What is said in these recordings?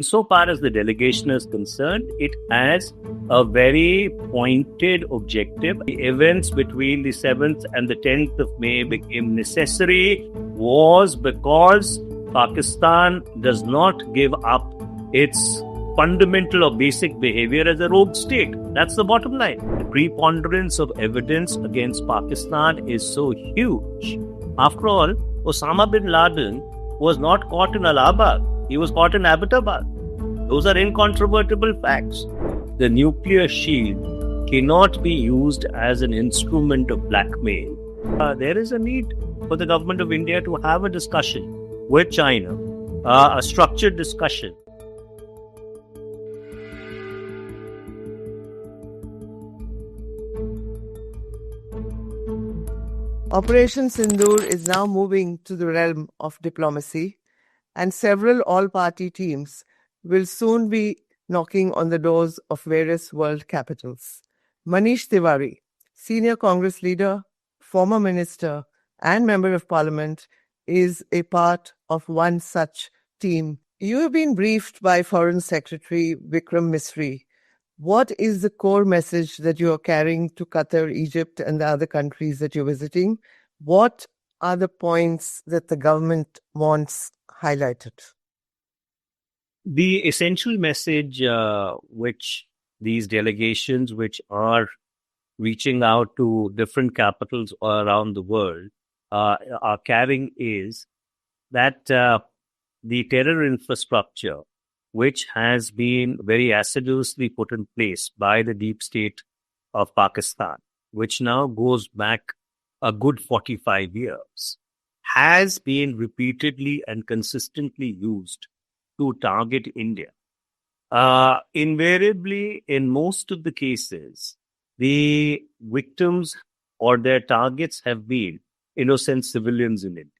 So far as the delegation is concerned, it has a very pointed objective. The events between the 7th and the 10th of May became necessary was because Pakistan does not give up its fundamental or basic behavior as a rogue state. That's the bottom line. The preponderance of evidence against Pakistan is so huge. After all, Osama bin Laden was not caught in Allahabad. He was caught in Abbottabad. Those are incontrovertible facts. The nuclear shield cannot be used as an instrument of blackmail. There is a need for the government of India to have a discussion with China, a structured discussion. Operation Sindoor is now moving to the realm of diplomacy, and several all-party teams will soon be knocking on the doors of various world capitals. Manish Tewari, senior Congress leader, former minister, and member of parliament, is a part of one such team. You have been briefed by Foreign Secretary Vikram Misri. What is the core message that you are carrying to Qatar, Egypt, and the other countries that you're visiting? What are the points that the government wants highlighted? The essential message which these delegations, which are reaching out to different capitals around the world, are carrying is that the terror infrastructure, which has been very assiduously put in place by the deep state of Pakistan, which now goes back a good 45 years, has been repeatedly and consistently used to target India. Invariably, in most of the cases, the victims or their targets have been innocent civilians in India.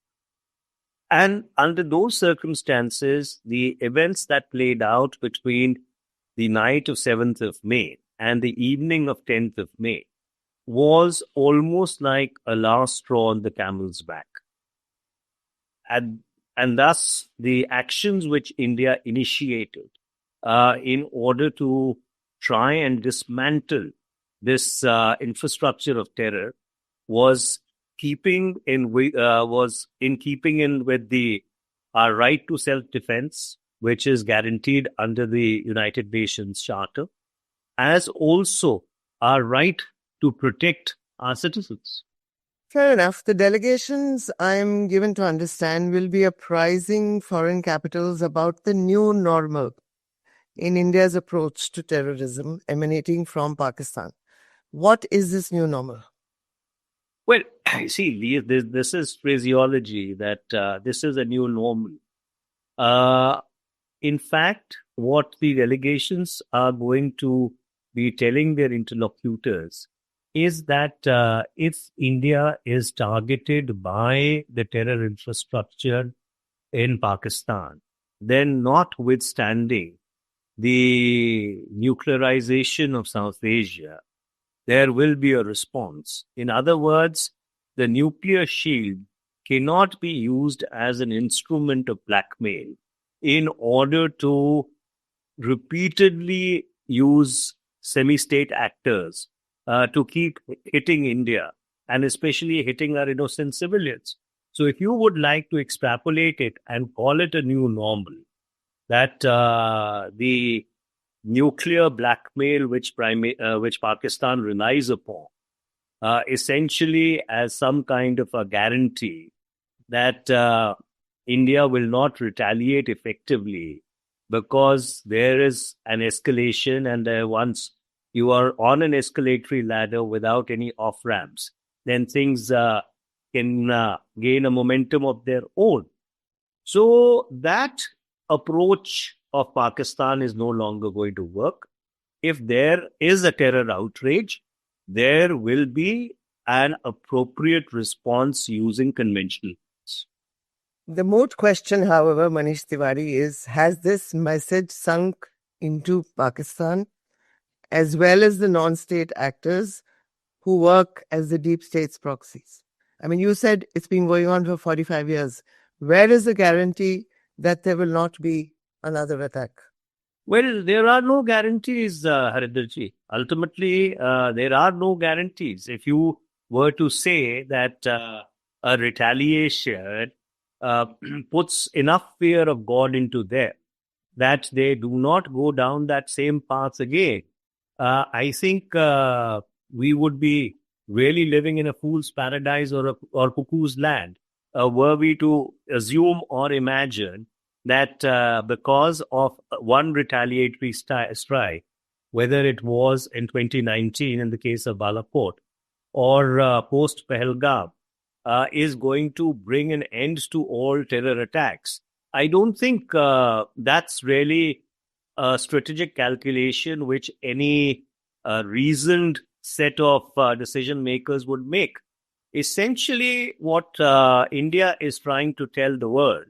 And under those circumstances, the events that played out between the night of 7th of May and the evening of 10th of May was almost like a last straw on the camel's back. And thus, the actions which India initiated in order to try and dismantle this infrastructure of terror was keeping in with the our right to self-defense, which is guaranteed under the United Nations Charter, as also our right to protect our citizens. Fair enough. The delegations, I'm given to understand, will be apprising foreign capitals about the new normal in India's approach to terrorism emanating from Pakistan. What is this new normal? Well, see, this is phraseology that this is a new normal. In fact, what the delegations are going to be telling their interlocutors is that if India is targeted by the terror infrastructure in Pakistan, then notwithstanding the nuclearization of South Asia, there will be a response. In other words, the nuclear shield cannot be used as an instrument of blackmail in order to repeatedly use semi-state actors to keep hitting India and especially hitting our innocent civilians. So if you would like to extrapolate it and call it a new normal, that the nuclear blackmail which Pakistan relies upon, essentially as some kind of a guarantee that India will not retaliate effectively because there is an escalation, and once you are on an escalatory ladder without any off-ramps, then things can gain a momentum of their own. So that approach of Pakistan is no longer going to work. If there is a terror outrage, there will be an appropriate response using conventional means. The moot question, however, Manish Tewari, is has this message sunk into Pakistan as well as the non-state actors who work as the deep state's proxies? I mean, you said it's been going on for 45 years. Where is the guarantee that there will not be another attack? Well, there are no guarantees, Harinderji. Ultimately, there are no guarantees. If you were to say that a retaliation puts enough fear of God into them that they do not go down that same path again, I think we would be really living in a fool's paradise or cuckoo's land were we to assume or imagine that because of one retaliatory strike, whether it was in 2019 in the case of Balakot or post Pahalgam, is going to bring an end to all terror attacks. I don't think that's really a strategic calculation which any reasoned set of decision makers would make. Essentially, what India is trying to tell the world,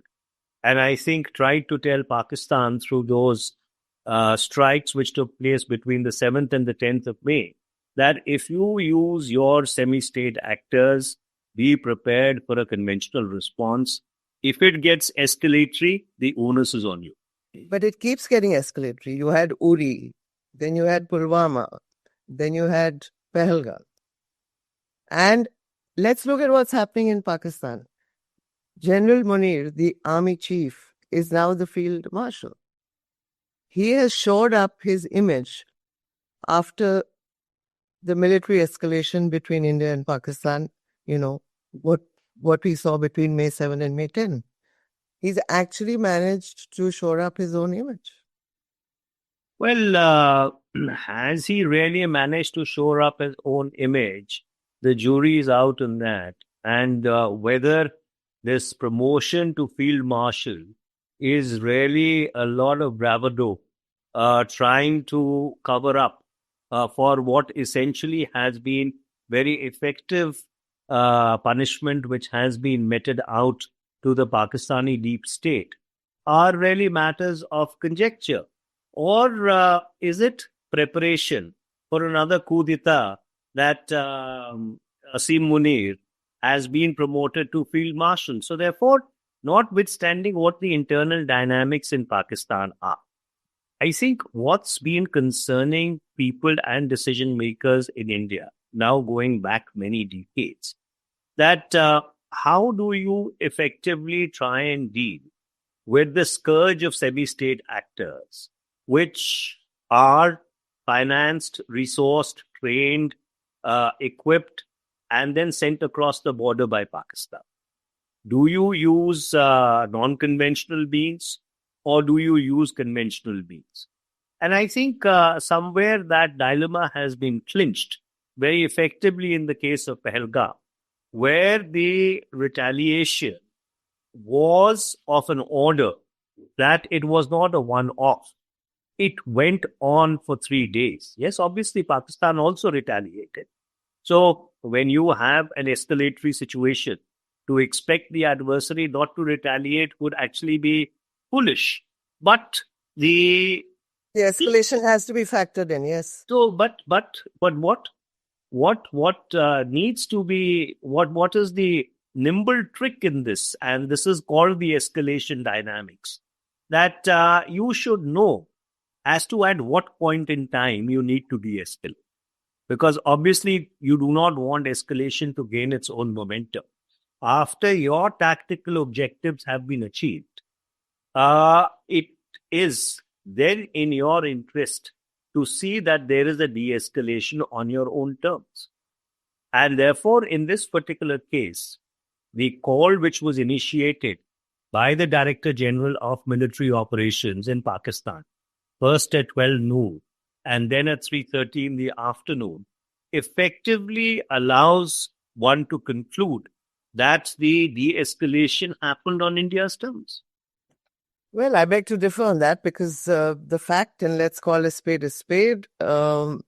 and I think tried to tell Pakistan through those strikes which took place between the 7th and the 10th of May, that if you use your semi state actors, be prepared for a conventional response. If it gets escalatory, the onus is on you. But it keeps getting escalatory. You had Uri, then you had Pulwama, then you had Pahalgam. And let's look at what's happening in Pakistan. General Munir, the army chief, is now the field marshal. He has shored up his image after the military escalation between India and Pakistan, what we saw between May 7 and May 10. He's actually managed to shore up his own image. Well, has he really managed to shore up his own image? The jury is out on that. And whether this promotion to field marshal is really a lot of bravado, trying to cover up for what essentially has been very effective punishment which has been meted out to the Pakistani deep state, are really matters of conjecture. Or is it preparation for another coup d'etat that Asim Munir has been promoted to field marshal? So therefore, notwithstanding what the internal dynamics in Pakistan are, I think what's been concerning people and decision makers in India, now going back many decades, that how do you effectively try and deal with the scourge of semi-state actors, which are financed, resourced, trained, equipped, and then sent across the border by Pakistan? Do you use non-conventional means or do you use conventional means? And I think somewhere that dilemma has been clinched very effectively in the case of Pahalgam, where the retaliation was of an order that it was not a one-off. It went on for 3 days. Yes, obviously, Pakistan also retaliated. So when you have an escalatory situation, to expect the adversary not to retaliate would actually be foolish. But the escalation has to be factored in, yes. So, but what needs to be what is the nimble trick in this? And this is called the escalation dynamics. That you should know as to at what point in time you need to de-escalate. Because obviously you do not want escalation to gain its own momentum. After your tactical objectives have been achieved, it is then in your interest to see that there is a de-escalation on your own terms. And therefore, in this particular case, the call which was initiated by the Director General of Military Operations in Pakistan, first at 12 noon and then at 3:30 in the afternoon, effectively allows one to conclude that the de-escalation happened on India's terms. Well, I beg to differ on that because the fact, and let's call a spade, the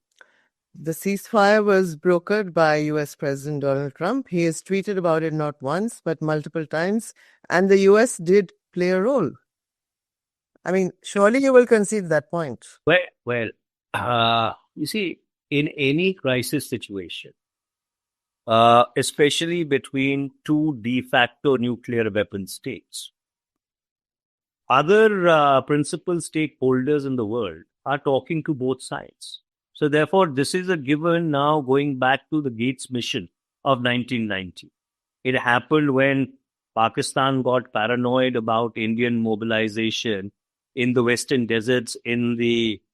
ceasefire was brokered by US President Donald Trump. He has tweeted about it not once, but multiple times. And the US did play a role. I mean, surely you will concede that point. Well, you see, in any crisis situation, especially between two de facto nuclear weapon states, other principal stakeholders in the world are talking to both sides. So therefore, this is a given now going back to the Gates mission of 1990. It happened when Pakistan got paranoid about Indian mobilization in the Western deserts uh, in the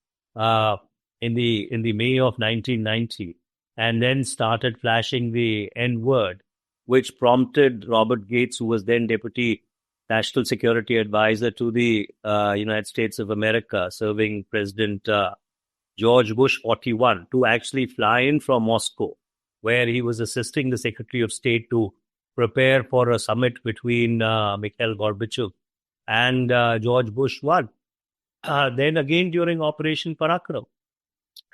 May of 1990, and then started flashing the N word, which prompted Robert Gates, who was then Deputy National Security Advisor to the United States of America, serving President George Bush 41, to actually fly in from Moscow, where he was assisting the Secretary of State to prepare for a summit between Mikhail Gorbachev and George Bush 1. Then again during Operation Parakram.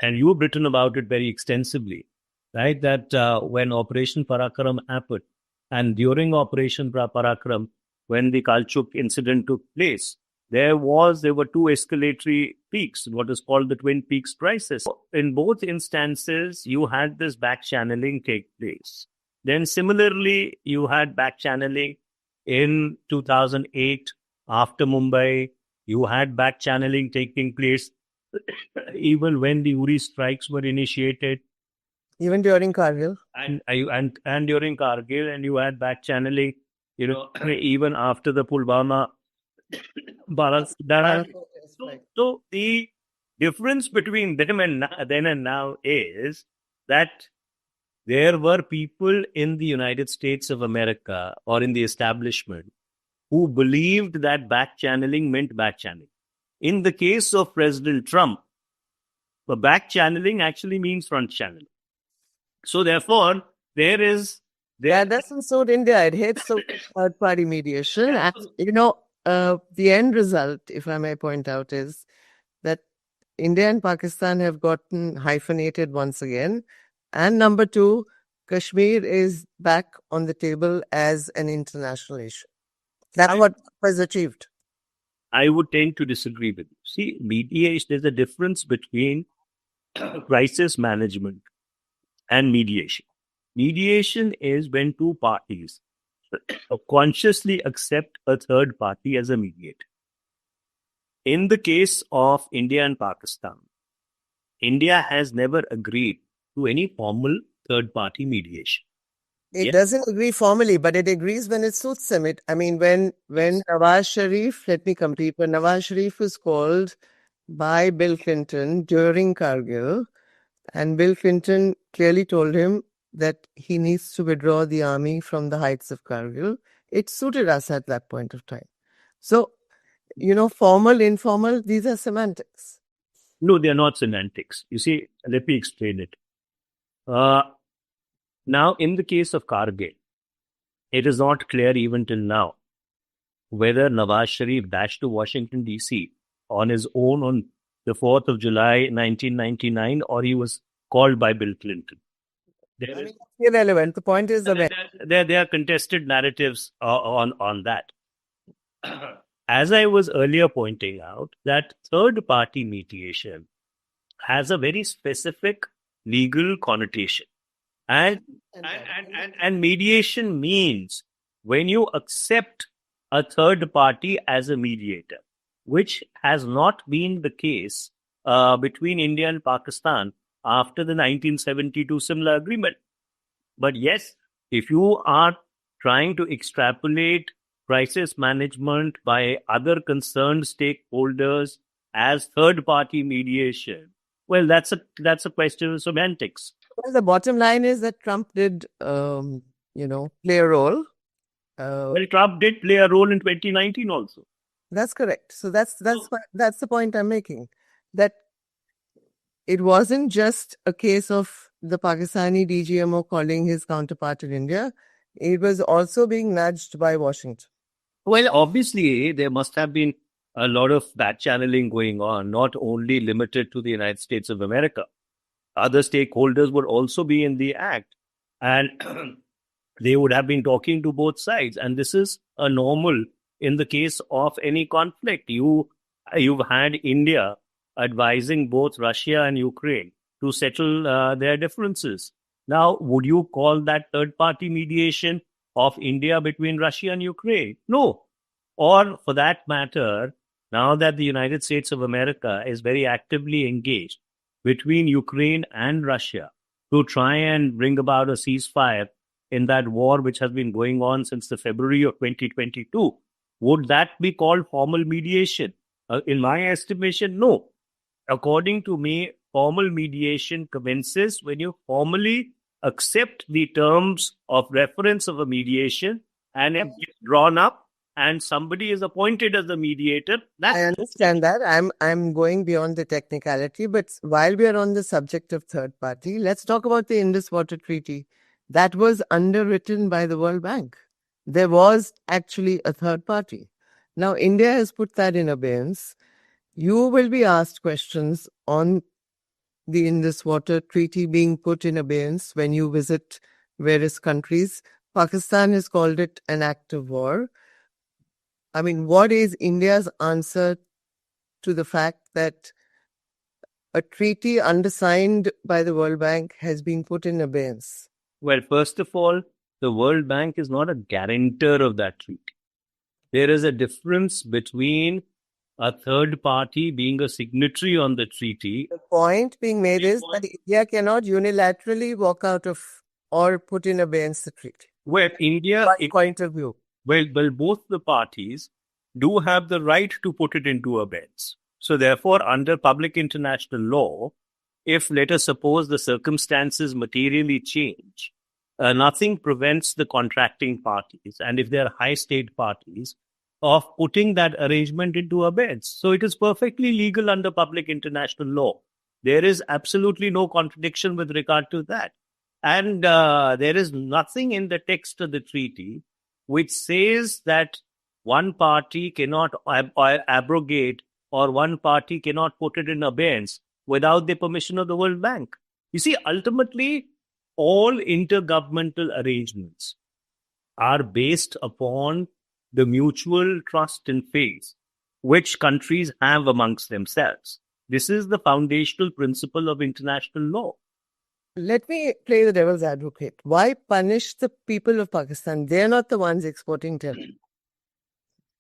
And you've written about it very extensively, right? That when Operation Parakram happened, and during Operation Parakram, when the Kalchuk incident took place, there were two escalatory peaks, what is called the Twin Peaks crisis. In both instances, you had this back channeling take place. Then similarly, you had back channeling in 2008 after Mumbai. You had back channeling taking place even when the Uri strikes were initiated. Even during Kargil. And during Kargil, and you had back channeling, even after the Pulwama So the difference between them and then and now is that there were people in the United States of America or in the establishment who believed that back channeling meant back channeling. In the case of President Trump, the back channeling actually means front channeling. So therefore, that doesn't suit India. It hates third-party mediation. And, the end result, if I may point out, is that India and Pakistan have gotten hyphenated once again. And number two, Kashmir is back on the table as an international issue. That's what was achieved. I would tend to disagree with you. See, mediation, there's a difference between crisis management and mediation. Mediation is when two parties consciously accept a third party as a mediator. In the case of India and Pakistan, India has never agreed to any formal third party mediation. It doesn't agree formally, but it agrees when it suits them. When Nawaz Sharif, let me complete, when Nawaz Sharif was called by Bill Clinton during Kargil, and Bill Clinton clearly told him that he needs to withdraw the army from the heights of Kargil, it suited us at that point of time. So, formal, informal, these are semantics. No, they are not semantics. You see, let me explain it. Now, in the case of Kargil, it is not clear even till now whether Nawaz Sharif dashed to Washington, D.C. on his own on the 4th of July, 1999, or he was called by Bill Clinton. It's irrelevant. The point is there are contested narratives on that. As I was earlier pointing out, that third-party mediation has a very specific legal connotation. And mediation means when you accept a third party as a mediator, which has not been the case between India and Pakistan after the 1972 Simla Agreement. But yes, if you are trying to extrapolate crisis management by other concerned stakeholders as third-party mediation, well, that's a question of semantics. Well, the bottom line is that Trump did, play a role. Well, Trump did play a role in 2019 also. That's correct. So that's the point I'm making. That it wasn't just a case of the Pakistani DGMO calling his counterpart in India. It was also being nudged by Washington. Well, obviously, there must have been a lot of back channeling going on, not only limited to the United States of America. Other stakeholders would also be in the act, and they would have been talking to both sides. And this is a normal in the case of any conflict. You've had India advising both Russia and Ukraine to settle their differences. Now, would you call that third-party mediation of India between Russia and Ukraine? No. Or for that matter, now that the United States of America is very actively engaged between Ukraine and Russia to try and bring about a ceasefire in that war which has been going on since the February of 2022, would that be called formal mediation? In my estimation, no. According to me, formal mediation commences when you formally accept the terms of reference of a mediation and it gets drawn up and somebody is appointed as the mediator. I understand that. I'm going beyond the technicality, but while we are on the subject of third party, let's talk about the Indus Water Treaty. That was underwritten by the World Bank. There was actually a third party. Now, India has put that in abeyance. You will be asked questions on the Indus Water Treaty being put in abeyance when you visit various countries. Pakistan has called it an act of war. I mean, what is India's answer to the fact that a treaty undersigned by the World Bank has been put in abeyance? Well, first of all, the World Bank is not a guarantor of that treaty. There is a difference between a third party being a signatory on the treaty. The point being made is that India cannot unilaterally walk out of or put in abeyance the treaty. Where India, point of view. Well, both the parties do have the right to put it into abeyance. So therefore, under public international law, if let us suppose the circumstances materially change, nothing prevents the contracting parties, and if they are high state parties, of putting that arrangement into abeyance. So it is perfectly legal under public international law. There is absolutely no contradiction with regard to that. And there is nothing in the text of the treaty which says that one party cannot abrogate or one party cannot put it in abeyance without the permission of the World Bank. You see, ultimately, all intergovernmental arrangements are based upon the mutual trust and faith which countries have amongst themselves. This is the foundational principle of international law. Let me play the devil's advocate. Why punish the people of Pakistan? They're not the ones exporting terror.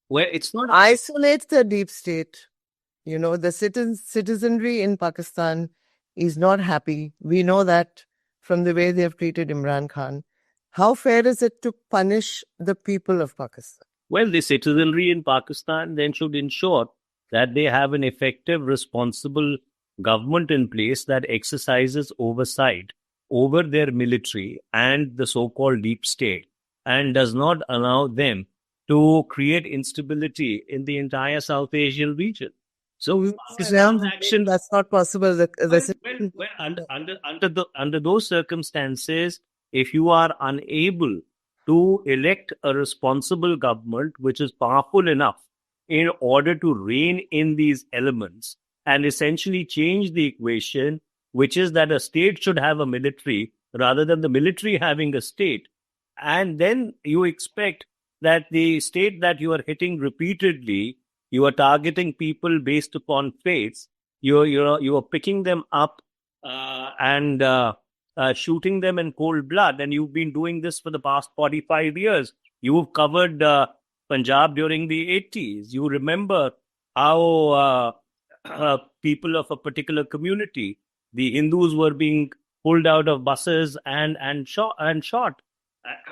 Well, it's not. Isolate the deep state. You know, the citizenry in Pakistan is not happy. We know that from the way they have treated Imran Khan. How fair is it to punish the people of Pakistan? Well, the citizenry in Pakistan then should ensure that they have an effective, responsible government in place that exercises oversight over their military and the so-called deep state and does not allow them to create instability in the entire South Asian region. So, action that's not possible. Under those circumstances, if you are unable to elect a responsible government which is powerful enough in order to rein in these elements and essentially change the equation, which is that a state should have a military rather than the military having a state, and then you expect that the state that you are hitting repeatedly, you are targeting people based upon faiths. You are picking them up and shooting them in cold blood. And you've been doing this for the past 45 years. You've covered Punjab during the 80s. You remember how people of a particular community, the Hindus, were being pulled out of buses and shot.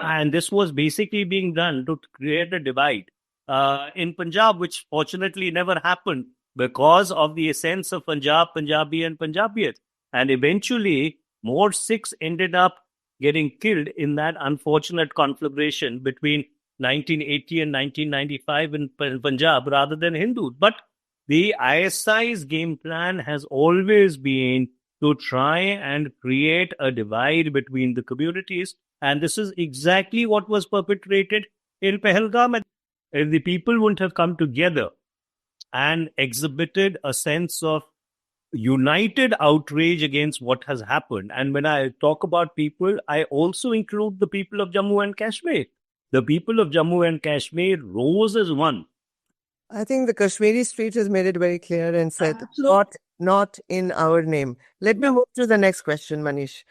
And this was basically being done to create a divide in Punjab, which fortunately never happened because of the essence of Punjab, Punjabi and Punjabiyat. And eventually, more Sikhs ended up getting killed in that unfortunate conflagration between 1980 and 1995 in Punjab rather than Hindus. But the ISI's game plan has always been to try and create a divide between the communities. And this is exactly what was perpetrated in Pahalgam. If the people wouldn't have come together and exhibited a sense of united outrage against what has happened. And when I talk about people, I also include the people of Jammu and Kashmir. The people of Jammu and Kashmir rose as one. I think the Kashmiri Street has made it very clear and said, not in our name. Let me move to the next question, Manish.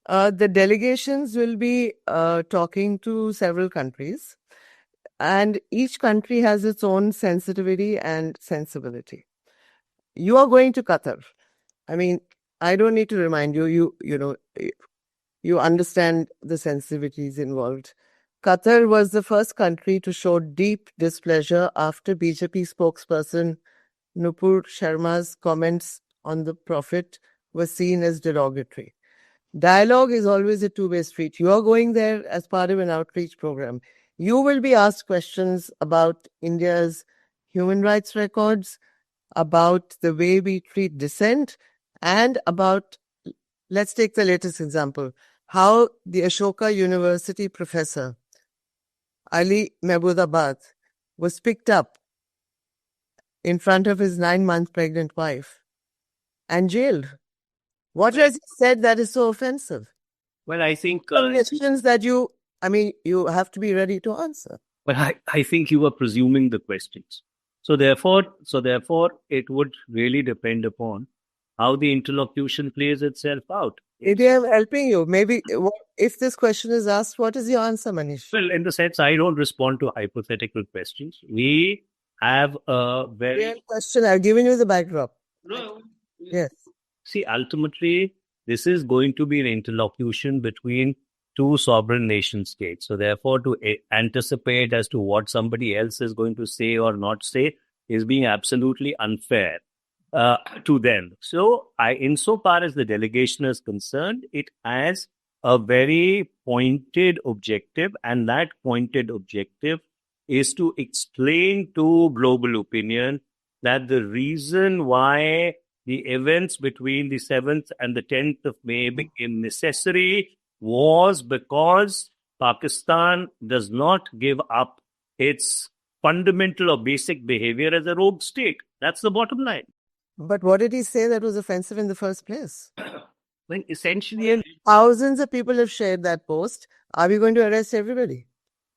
The delegations will be talking to several countries. And each country has its own sensitivity and sensibility. You are going to Qatar. I mean, I don't need to remind you, you understand the sensitivities involved. Qatar was the first country to show deep displeasure after BJP spokesperson Nupur Sharma's comments on the Prophet were seen as derogatory. Dialogue is always a two-way street. You are going there as part of an outreach program. You will be asked questions about India's human rights records, about the way we treat dissent, and about, let's take the latest example, how the Ashoka University professor, Ali Mehbudabad, was picked up in front of his 9-month pregnant wife and jailed. What has he said that is so offensive? Well, I think Questions that you have to be ready to answer. But I think you are presuming the questions. So therefore, it would really depend upon how the interlocution plays itself out. I am helping you. Maybe if this question is asked, what is your answer, Manish? Well, in the sense, I don't respond to hypothetical questions. We have a very Real question. I've given you the backdrop. No. Yes. See, ultimately, this is going to be an interlocution between two sovereign nation states. So therefore, to anticipate as to what somebody else is going to say or not say is being absolutely unfair to them. So insofar as the delegation is concerned, it has a very pointed objective, and that pointed objective is to explain to global opinion that the reason why the events between the 7th and the 10th of May became necessary was because Pakistan does not give up its fundamental or basic behavior as a rogue state. That's the bottom line. But what did he say that was offensive in the first place? When essentially, thousands of people have shared that post. Are we going to arrest everybody?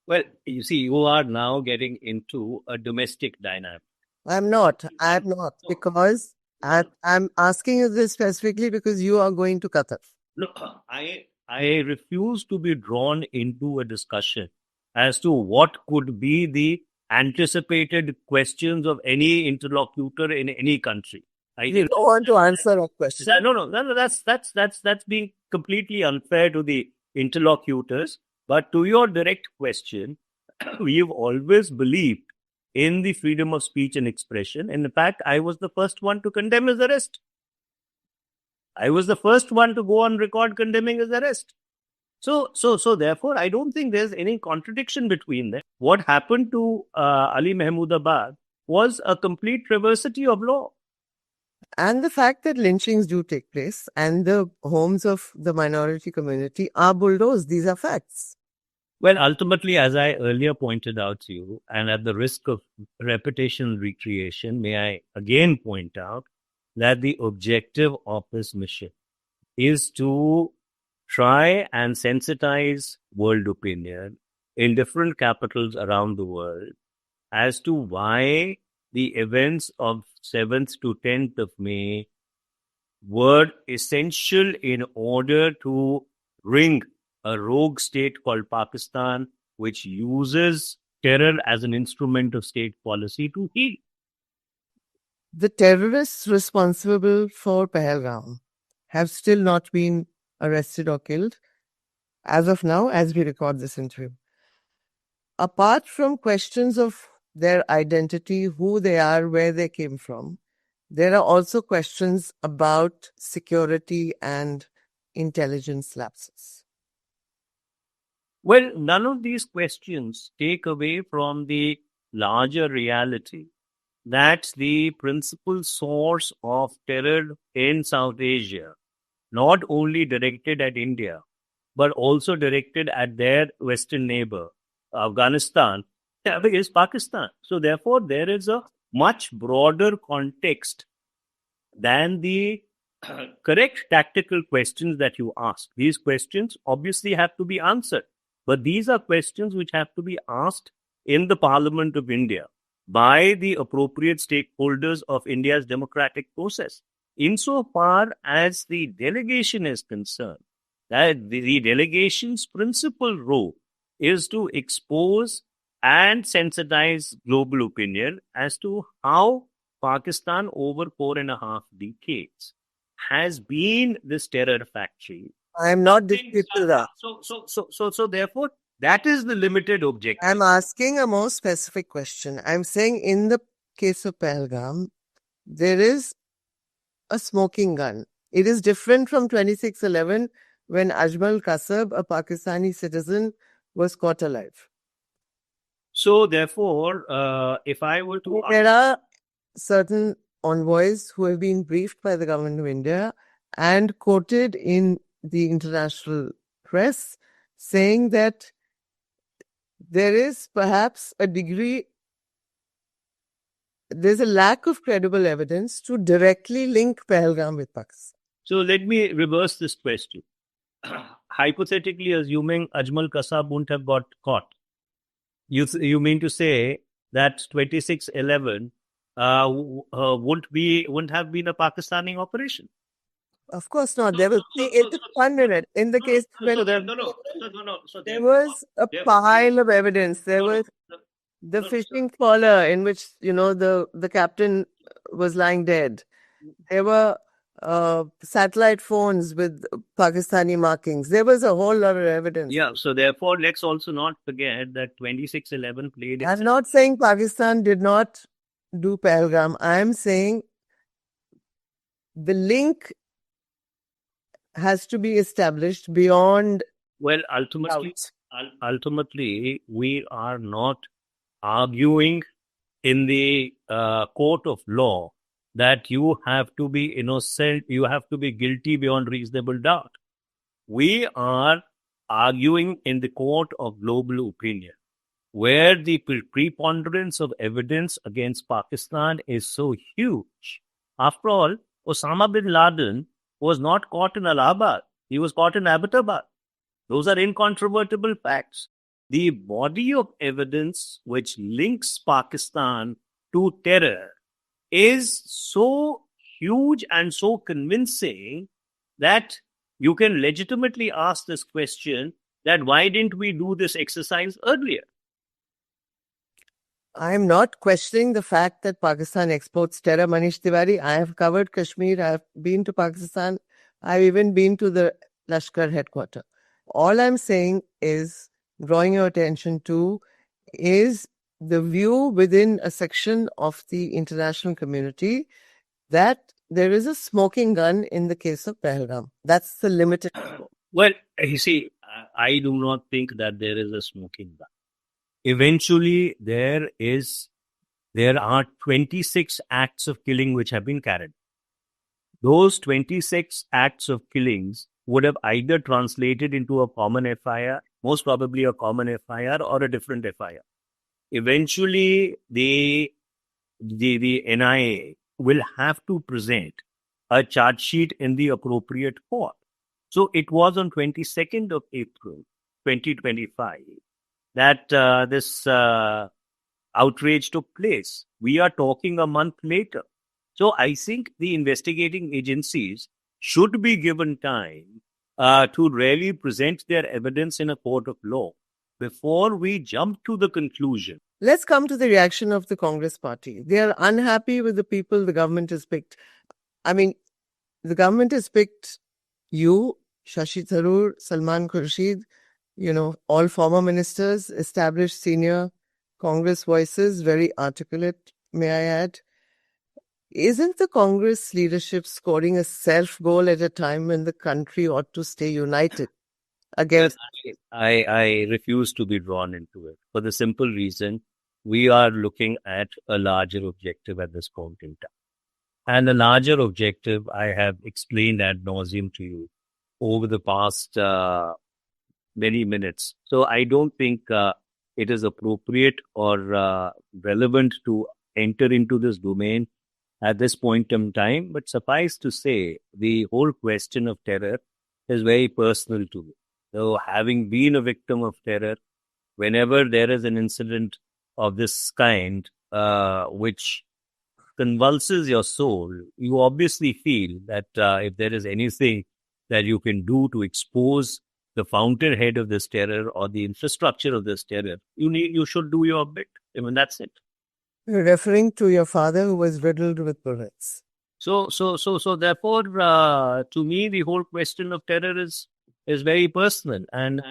Well, you see, you are now getting into a domestic dynamic. I'm not, because I'm asking you this specifically because you are going to Qatar. No, I refuse to be drawn into a discussion as to what could be the anticipated questions of any interlocutor in any country. I don't want to answer a question. No. That's being completely unfair to the interlocutors. But to your direct question, we've always believed in the freedom of speech and expression. And in fact, I was the first one to condemn his arrest. I was the first one to go on record condemning his arrest. So therefore, I don't think there's any contradiction between them. What happened to Ali Mehbudabad was a complete reversity of law. And the fact that lynchings do take place and the homes of the minority community are bulldozed, these are facts. Well, ultimately, as I earlier pointed out to you, and at the risk of repetition recreation, may I again point out that the objective of this mission is to try and sensitize world opinion in different capitals around the world as to why the events of 7th to 10th of May were essential in order to bring a rogue state called Pakistan, which uses terror as an instrument of state policy to heal. The terrorists responsible for Pahalgam have still not been arrested or killed as of now, as we record this interview. Apart from questions of their identity, who they are, where they came from, there are also questions about security and intelligence lapses. Well, none of these questions take away from the larger reality that the principal source of terror in South Asia, not only directed at India, but also directed at their Western neighbor, Afghanistan, is Pakistan. So therefore, there is a much broader context than the correct tactical questions that you ask. These questions obviously have to be answered, but these are questions which have to be asked in the Parliament of India by the appropriate stakeholders of India's democratic process. Insofar as the delegation is concerned, that the delegation's principal role is to expose and sensitize global opinion as to how Pakistan over 4.5 decades has been this terror factory. I am not disputing that. So therefore, that is the limited objective. I'm asking a more specific question. I'm saying in the case of Pahalgam, there is a smoking gun. It is different from 26/11 when Ajmal Kasab, a Pakistani citizen, was caught alive. So therefore, if I were to There are certain envoys who have been briefed by the government of India and quoted in the international press saying that there is perhaps a degree, there's a lack of credible evidence to directly link Pahalgam with Pakistan. So let me reverse this question. Hypothetically, assuming Ajmal Kasab wouldn't have got caught, you mean to say that 26/11 wouldn't have been a Pakistani operation? Of course not. There was it's 1 minute in the case when there was a pile of evidence. There was the fishing trawler in which the captain was lying dead. There were satellite phones with Pakistani markings. There was a whole lot of evidence. Yeah. So therefore, let's also not forget that 26/11 played. I'm not saying Pakistan did not do Pahalgam. I'm saying the link has to be established beyond. Well, ultimately, we are not arguing in the court of law that you have to be innocent, you have to be guilty beyond reasonable doubt. We are arguing in the court of global opinion, where the preponderance of evidence against Pakistan is so huge. After all, Osama bin Laden was not caught in Allahabad. He was caught in Abbottabad. Those are incontrovertible facts. The body of evidence which links Pakistan to terror is so huge and so convincing that you can legitimately ask this question that why didn't we do this exercise earlier? I'm not questioning the fact that Pakistan exports terror, Manish Tewari. I have covered Kashmir. I have been to Pakistan. I've even been to the Lashkar headquarters. All I'm saying is, drawing your attention to, is the view within a section of the international community that there is a smoking gun in the case of Pahalgam. That's the limited. Well, you see, I do not think that there is a smoking gun. Eventually, there are 26 acts of killing which have been carried. Those 26 acts of killings would have either translated into a common FIR, most probably a common FIR or a different FIR. Eventually, the NIA will have to present a charge sheet in the appropriate court. So it was on 22nd of April, 2025, that this outrage took place. We are talking a month later. So I think the investigating agencies should be given time to really present their evidence in a court of law before we jump to the conclusion. Let's come to the reaction of the Congress party. They are unhappy with the people the government has picked. I mean, the government has picked you, Shashi Tharoor, Salman Khurshid, all former ministers, established senior Congress voices, very articulate, may I add. Isn't the Congress leadership scoring a self-goal at a time when the country ought to stay united against? I refuse to be drawn into it for the simple reason we are looking at a larger objective at this point in time. And the larger objective I have explained ad nauseum to you over the past many minutes. So I don't think it is appropriate or relevant to enter into this domain at this point in time. But suffice to say, the whole question of terror is very personal to me. So having been a victim of terror, whenever there is an incident of this kind, which convulses your soul, you obviously feel that if there is anything that you can do to expose the fountainhead of this terror or the infrastructure of this terror, you should do your bit. I mean, that's it. You're referring to your father who was riddled with bullets. So therefore, to me, the whole question of terror is very personal, and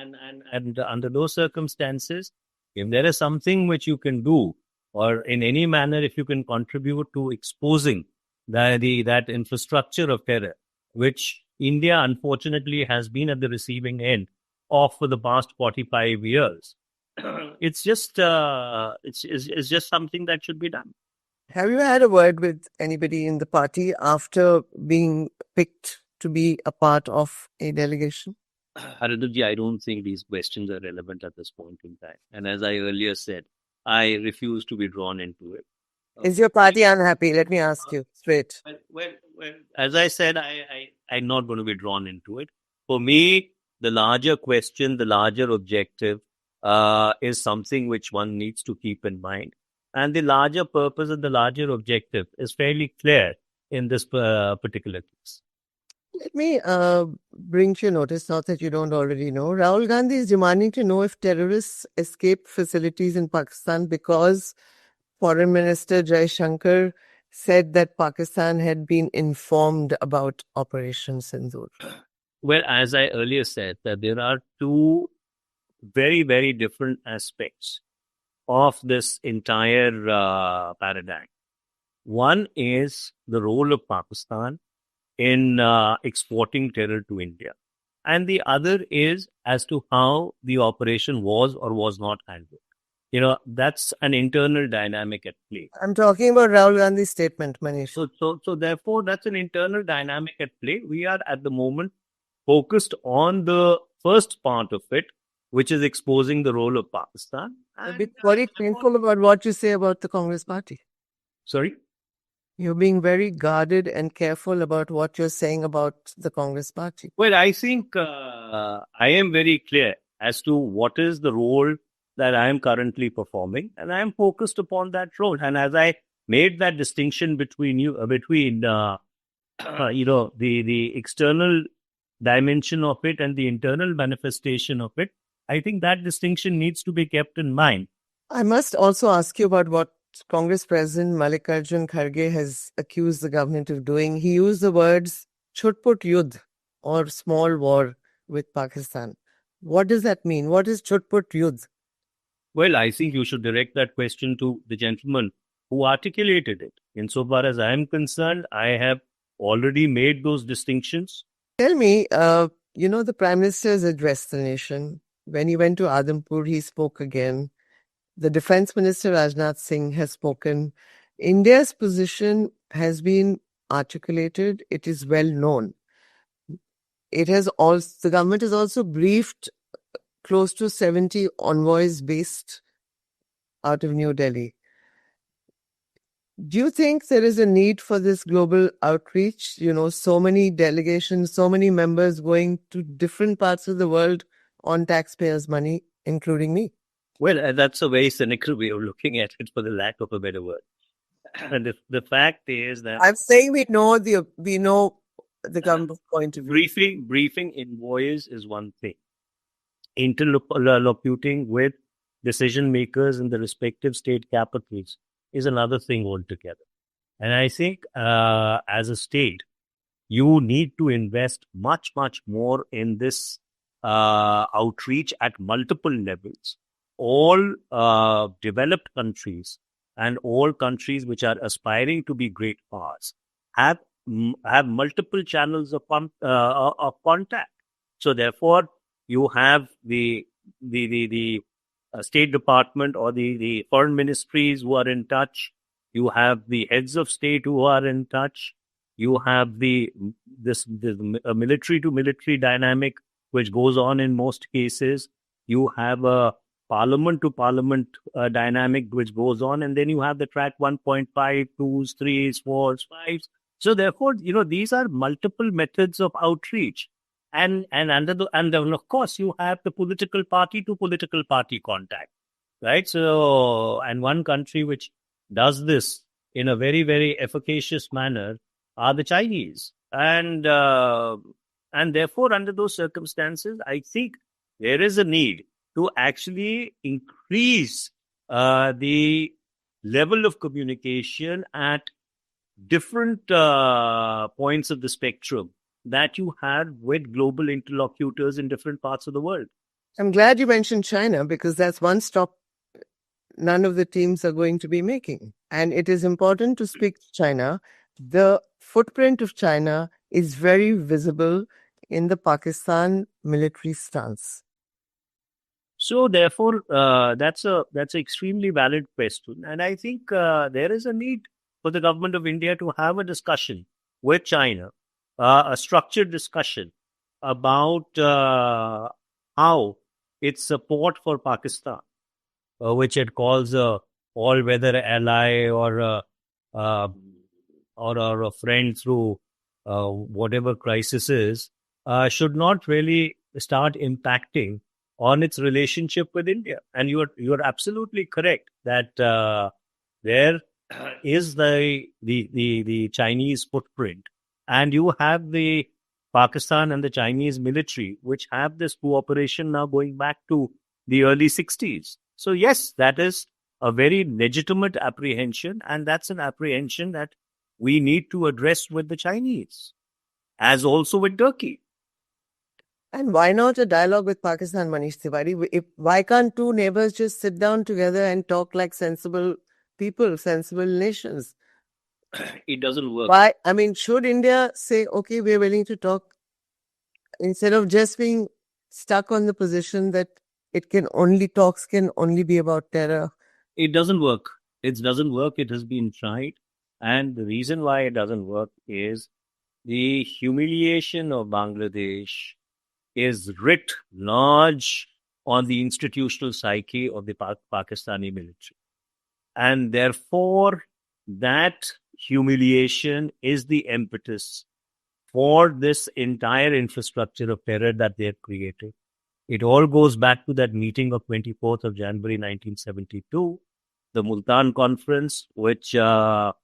under those circumstances, if there is something which you can do, or in any manner, if you can contribute to exposing that infrastructure of terror, which India unfortunately has been at the receiving end of for the past 45 years, it's just something that should be done. Have you had a word with anybody in the party after being picked to be a part of a delegation? Haridurji, I don't think these questions are relevant at this point in time. And as I earlier said, I refuse to be drawn into it. Is your party unhappy? Let me ask you straight. Well, as I said, I'm not going to be drawn into it. For me, the larger question, the larger objective is something which one needs to keep in mind. And the larger purpose and the larger objective is fairly clear in this particular case. Let me bring to your notice, not that you don't already know. Rahul Gandhi is demanding to know if terrorists escaped facilities in Pakistan because Foreign Minister Jai Shankar said that Pakistan had been informed about Operation Sindoor. Well, as I earlier said, that there are two very, very different aspects of this entire paradigm. One is the role of Pakistan in exporting terror to India. And the other is as to how the operation was or was not handled. That's an internal dynamic at play. I'm talking about Rahul Gandhi's statement, Manish. So therefore, that's an internal dynamic at play. We are at the moment focused on the first part of it, which is exposing the role of Pakistan. A bit very painful about what you say about the Congress party. Sorry? You're being very guarded and careful about what you're saying about the Congress party. Well, I think I am very clear as to what is the role that I am currently performing, and I am focused upon that role. And as I made that distinction between the external dimension of it and the internal manifestation of it, I think that distinction needs to be kept in mind. I must also ask you about what Congress President Mallikarjun Kharge has accused the government of doing. He used the words "chutput yudh" or small war with Pakistan. What does that mean? What is chutput yudh? Well, I think you should direct that question to the gentleman who articulated it. Insofar as I am concerned, I have already made those distinctions. Tell me, the Prime Minister has addressed the nation. When he went to Adhampur, he spoke again. The Defense Minister Rajnath Singh has spoken. India's position has been articulated. It is well known. The government has also briefed close to 70 envoys based out of New Delhi. Do you think there is a need for this global outreach? So many delegations, so many members going to different parts of the world on taxpayers' money, including me. Well, that's a very cynical way of looking at it, for the lack of a better word. And the fact is that I'm saying we know the government's point of view. Briefing envoys is one thing. Interlocuting with decision makers in the respective state capitals is another thing altogether. And I think as a state, you need to invest much, much more in this outreach at multiple levels. All developed countries and all countries which are aspiring to be great powers have multiple channels of contact. So therefore, you have the State Department or the foreign ministries who are in touch. You have the heads of state who are in touch. You have this military to military dynamic which goes on in most cases. You have a parliament to parliament dynamic which goes on, and then you have the track 1.5, 2s, 3s, 4s, 5s. So therefore, these are multiple methods of outreach. And then of course you have the political party to political party contact, right? So, and one country which does this in a very, very efficacious manner are the Chinese. And And therefore, under those circumstances, I think there is a need to actually increase the level of communication at different points of the spectrum that you had with global interlocutors in different parts of the world. I'm glad you mentioned China because that's one stop none of the teams are going to be making. And it is important to speak to China. The footprint of China is very visible in the Pakistan military stance. So therefore, that's an extremely valid question, and I think there is a need for the government of India to have a discussion with China, a structured discussion about how its support for Pakistan, which it calls a all-weather ally uh, or a friend through whatever crisis is, should not really start impacting on its relationship with India. And you're absolutely correct that there is the Chinese footprint, and you have the Pakistan and the Chinese military, which have this cooperation now going back to the early 60s. So yes, that is a very legitimate apprehension, and that's an apprehension that we need to address with the Chinese, as also with Turkey. And why not a dialogue with Pakistan, Manish Tewari? Why can't two neighbors just sit down together and talk like sensible people, sensible nations? It doesn't work. Why? I mean, should India say, okay, we're willing to talk instead of just being stuck on the position that talks can only be about terror? It doesn't work. It doesn't work. It has been tried. And the reason why it doesn't work is the humiliation of Bangladesh is writ large on the institutional psyche of the Pakistani military. And therefore, that humiliation is the impetus for this entire infrastructure of terror that they're creating. It all goes back to that meeting of 24th of January 1972, the Multan conference, which Zulfikar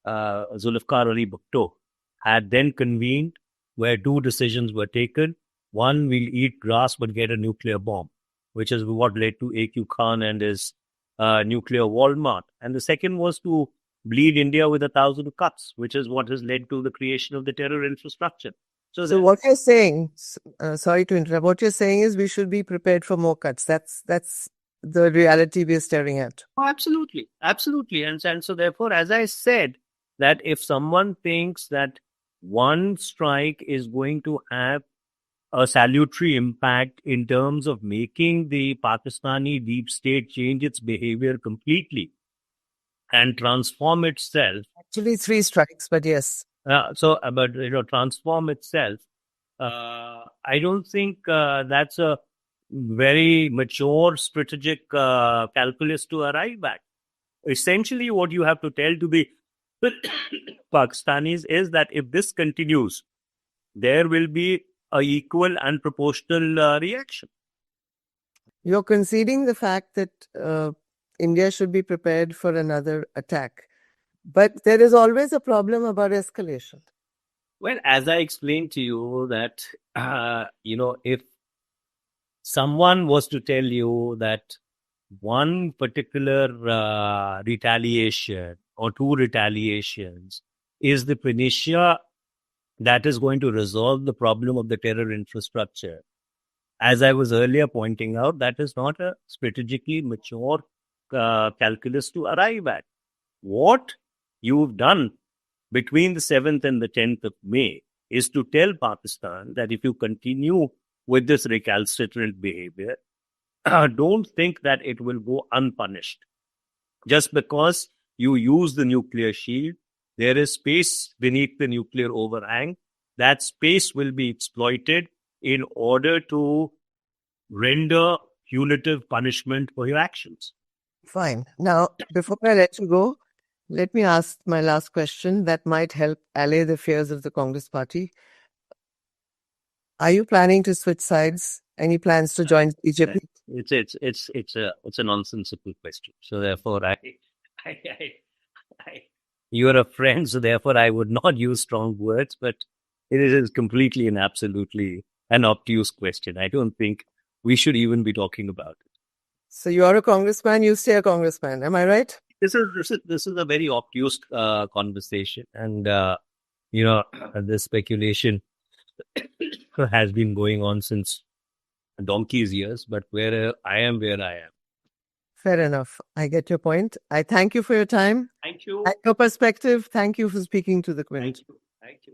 Ali Bhutto had then convened, where two decisions were taken. One, we'll eat grass but get a nuclear bomb, which is what led to A.Q. Khan and his nuclear Walmart. And the second was to bleed India with 1,000 cuts, which is what has led to the creation of the terror infrastructure. So what you're saying, sorry to interrupt, what you're saying is we should be prepared for more cuts. That's the reality we're staring at. Oh, absolutely. Absolutely. And so therefore, as I said, that if someone thinks that one strike is going to have a salutary impact in terms of making the Pakistani deep state change its behavior completely and transform itself. Actually, 3 strikes, but yes. But transform itself. I don't think that's a very mature strategic calculus to arrive at. Essentially, what you have to tell to the Pakistanis is that if this continues, there will be an equal and proportional reaction. You're conceding the fact that India should be prepared for another attack. But there is always a problem about escalation. Well, as I explained to you that, if someone was to tell you that one particular retaliation or two retaliations is the panacea that is going to resolve the problem of the terror infrastructure, as I was earlier pointing out, that is not a strategically mature calculus to arrive at. What you've done between the 7th and the 10th of May is to tell Pakistan that if you continue with this recalcitrant behavior, don't think that it will go unpunished. Just because you use the nuclear shield, there is space beneath the nuclear overhang. That space will be exploited in order to render punitive punishment for your actions. Fine. Now, before I let you go, let me ask my last question that might help allay the fears of the Congress party. Are you planning to switch sides? Any plans to join BJP? It's a nonsensical question. So therefore, you are a friend. So therefore, I would not use strong words. But It is completely and absolutely an obtuse question. I don't think we should even be talking about it. So you're a congressman, you stay a congressman. Am I right? This is a very obtuse conversation, and the speculation has been going on since donkey's years. But where I am, where I am. Fair enough. I get your point. I thank you for your time Thank you. and your perspective. Thank you for speaking to the Quint. Thank you. Thank you.